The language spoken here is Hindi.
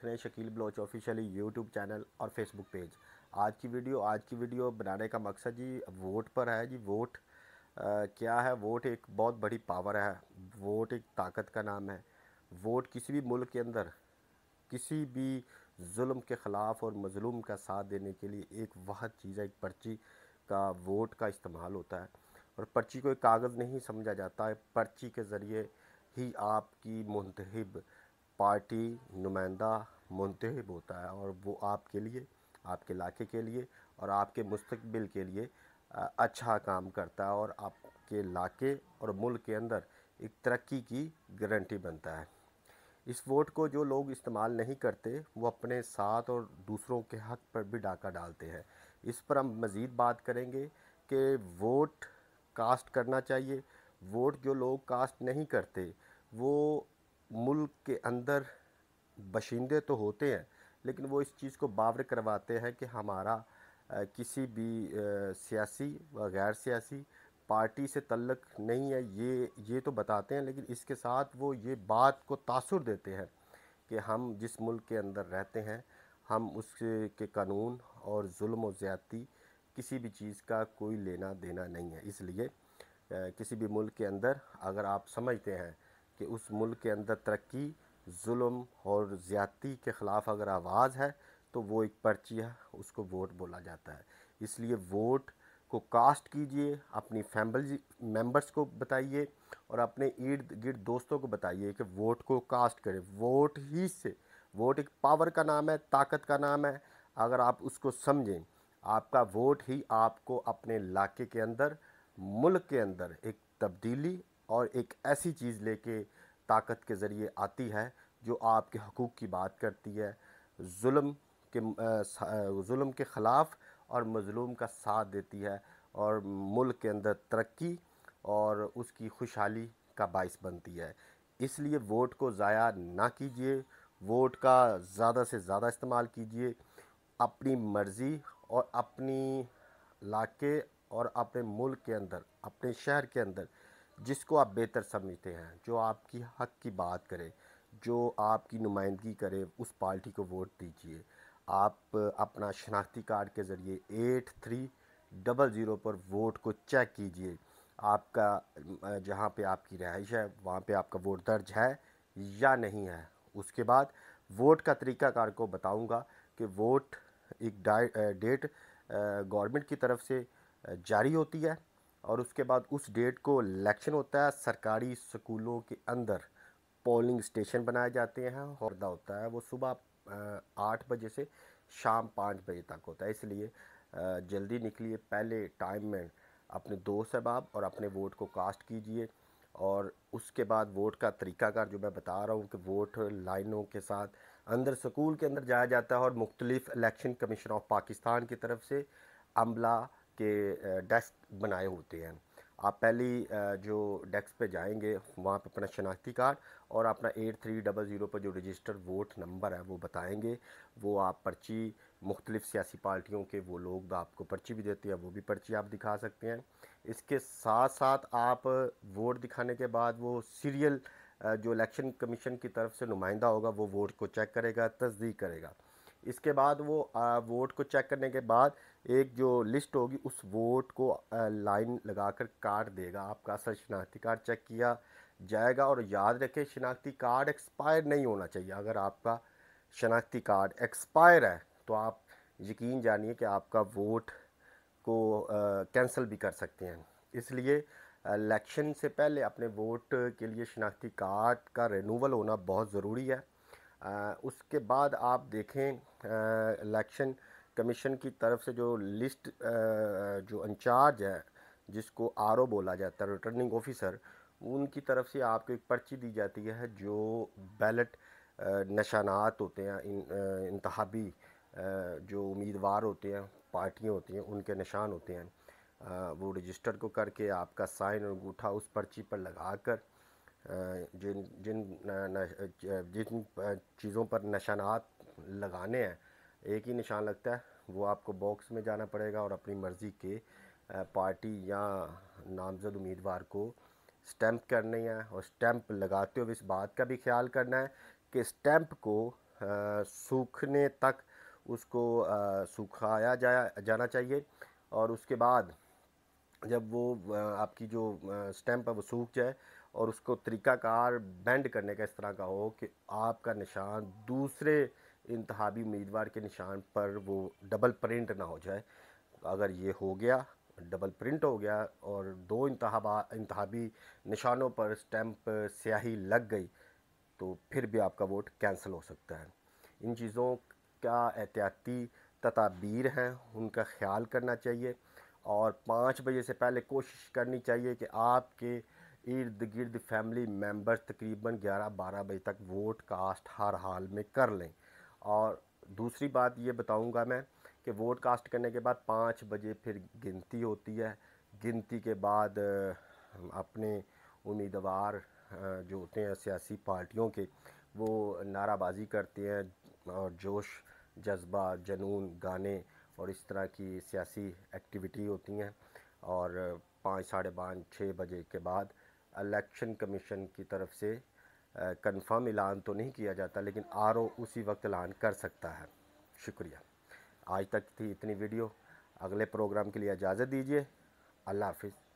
रहे हैं Shakeel Baloch officially YouTube channel और फेसबुक पेज। आज की वीडियो बनाने का मकसद जी वोट पर है। जी वोट क्या है? वोट एक बहुत बड़ी पावर है। वोट एक ताकत का नाम है। वोट किसी भी मुल्क के अंदर किसी भी जुल्म के ख़िलाफ़ और मज़लूम का साथ देने के लिए एक वाहद चीज़ है, एक पर्ची का वोट का इस्तेमाल होता है। और पर्ची को एक कागज़ नहीं समझा जाता है, पर्ची के ज़रिए ही आपकी मुंतखब पार्टी नुमाइंदा मुंतखब होता है और वो आपके लिए, आपके इलाके के लिए और आपके मुस्तकबिल के लिए अच्छा काम करता है और आपके इलाके और मुल्क के अंदर एक तरक्की की गारंटी बनता है। इस वोट को जो लोग इस्तेमाल नहीं करते वो अपने साथ और दूसरों के हक पर भी डाका डालते हैं। इस पर हम मज़ीद बात करेंगे कि वोट कास्ट करना चाहिए। वोट जो लोग कास्ट नहीं करते वो मुल्क के अंदर बशिंदे तो होते हैं, लेकिन वो इस चीज़ को बावर करवाते हैं कि हमारा किसी भी सियासी व गैर सियासी पार्टी से तल्लुक़ नहीं है। ये तो बताते हैं, लेकिन इसके साथ वो ये बात को तासुर देते हैं कि हम जिस मुल्क के अंदर रहते हैं, हम उसके के कानून और जुल्म और ज़्यादती किसी भी चीज़ का कोई लेना देना नहीं है। इसलिए किसी भी मुल्क के अंदर अगर आप समझते हैं कि उस मुल्क के अंदर तरक्की, जुल्म और ज़्यादती के ख़िलाफ़ अगर आवाज़ है तो वो एक पर्ची है, उसको वोट बोला जाता है। इसलिए वोट को कास्ट कीजिए, अपनी फैमिली मेंबर्स को बताइए और अपने इर्द गिर्द दोस्तों को बताइए कि वोट को कास्ट करें। वोट एक पावर का नाम है, ताकत का नाम है। अगर आप उसको समझें, आपका वोट ही आपको अपने इलाके के अंदर, मुल्क के अंदर एक तब्दीली और एक ऐसी चीज़ लेके ताकत के ज़रिए आती है जो आपके हकूक़ की बात करती है, जुल्म जुल्म के ख़िलाफ़ और मज़लूम का साथ देती है और मुल्क के अंदर तरक्की और उसकी खुशहाली का बाइस बनती है। इसलिए वोट को ज़ाया ना कीजिए, वोट का ज़्यादा से ज़्यादा इस्तेमाल कीजिए। अपनी मर्ज़ी और अपनी इलाके और अपने मुल्क के अंदर, अपने शहर के अंदर जिसको आप बेहतर समझते हैं, जो आपकी हक की बात करे, जो आपकी नुमाइंदगी करे, उस पार्टी को वोट दीजिए। आप अपना शनाख्ती कार्ड के ज़रिए 8300 पर वोट को चेक कीजिए। आपका जहाँ पे आपकी रहाइश है वहाँ पे आपका वोट दर्ज है या नहीं है। उसके बाद वोट का तरीक़ाकार को बताऊंगा कि वोट एक डेट गवर्नमेंट की तरफ से जारी होती है और उसके बाद उस डेट को इलेक्शन होता है। सरकारी स्कूलों के अंदर पोलिंग स्टेशन बनाए जाते हैं और होता है वो सुबह 8 बजे से शाम 5 बजे तक होता है। इसलिए जल्दी निकलिए, पहले टाइम में अपने दोस्त अहबाब और अपने वोट को कास्ट कीजिए। और उसके बाद वोट का तरीक़ाकार जो मैं बता रहा हूँ कि वोट लाइनों के साथ अंदर स्कूल के अंदर जाया जाता है और मुख्तलिफ़ इलेक्शन कमीशन ऑफ पाकिस्तान की तरफ से अमला के डेस्क बनाए होते हैं। आप पहली जो डेस्क पे जाएंगे वहाँ पे अपना शनाख्ती कार्ड और अपना 8300 पर जो रजिस्टर वोट नंबर है वो बताएंगे। वो आप पर्ची, मुख्तलिफ़ सियासी पार्टियों के वो लोग आपको पर्ची भी देते हैं, वो भी पर्ची आप दिखा सकते हैं। इसके साथ साथ आप वोट दिखाने के बाद वो सीरियल जो इलेक्शन कमीशन की तरफ से नुमाइंदा होगा वो वोट को चेक करेगा, तस्दीक करेगा। इसके बाद वो वोट को चेक करने के बाद एक जो लिस्ट होगी उस वोट को लाइन लगाकर काट देगा। आपका असल शनाख्ती कार्ड चेक किया जाएगा और याद रखें शनाख्ती कार्ड एक्सपायर नहीं होना चाहिए। अगर आपका शनाख्ती कार्ड एक्सपायर है तो आप यकीन जानिए कि आपका वोट को कैंसिल भी कर सकते हैं। इसलिए इलेक्शन से पहले अपने वोट के लिए शनाख्ती कार्ड का रिन्यूअल होना बहुत ज़रूरी है। उसके बाद आप देखें इलेक्शन कमीशन की तरफ से जो लिस्ट जो इंचार्ज है जिसको आरओ बोला जाता है, रिटर्निंग ऑफिसर, उनकी तरफ से आपको एक पर्ची दी जाती है जो बैलेट निशानात होते हैं, इंतखाबी जो उम्मीदवार होते हैं, पार्टियाँ होती हैं, उनके निशान होते हैं। वो रजिस्टर को करके आपका साइन और अंगूठा उस पर्ची पर लगाकर जिन जिन जिन चीज़ों पर निशानात लगाने हैं, एक ही निशान लगता है, वो आपको बॉक्स में जाना पड़ेगा और अपनी मर्ज़ी के पार्टी या नामज़द उम्मीदवार को स्टैंप करनी है। और स्टैंप लगाते हुए इस बात का भी ख्याल करना है कि स्टैंप को सूखने तक उसको सुखाया जाना चाहिए। और उसके बाद जब वो आपकी जो स्टैम्प है वो सूख जाए और उसको तरीक़ाकार बेंड करने का इस तरह का हो कि आपका निशान दूसरे इंतहाबी उम्मीदवार के निशान पर वो डबल प्रिंट ना हो जाए। अगर ये हो गया, डबल प्रिंट हो गया और दो इंतहाबी निशानों पर स्टैम्प स्याही लग गई, तो फिर भी आपका वोट कैंसिल हो सकता है। इन चीज़ों का एहतियाती तदाबीर हैं, उनका ख्याल करना चाहिए। और 5 बजे से पहले कोशिश करनी चाहिए कि आपके इर्द गिर्द फैमिली मेम्बर्स तकरीबन 11-12 बजे तक वोट कास्ट हर हाल में कर लें। और दूसरी बात ये बताऊंगा मैं कि वोट कास्ट करने के बाद 5 बजे फिर गिनती होती है। गिनती के बाद अपने उम्मीदवार जो होते हैं सियासी पार्टियों के, वो नाराबाजी करते हैं और जोश जज्बा जुनून गाने और इस तरह की सियासी एक्टिविटी होती हैं। और 5, साढ़े 5, 6 बजे के बाद इलेक्शन कमीशन की तरफ से कंफर्म ऐलान तो नहीं किया जाता, लेकिन आरओ उसी वक्त ऐलान कर सकता है। शुक्रिया। आज तक थी इतनी वीडियो। अगले प्रोग्राम के लिए इजाज़त दीजिए। अल्लाह हाफिज़।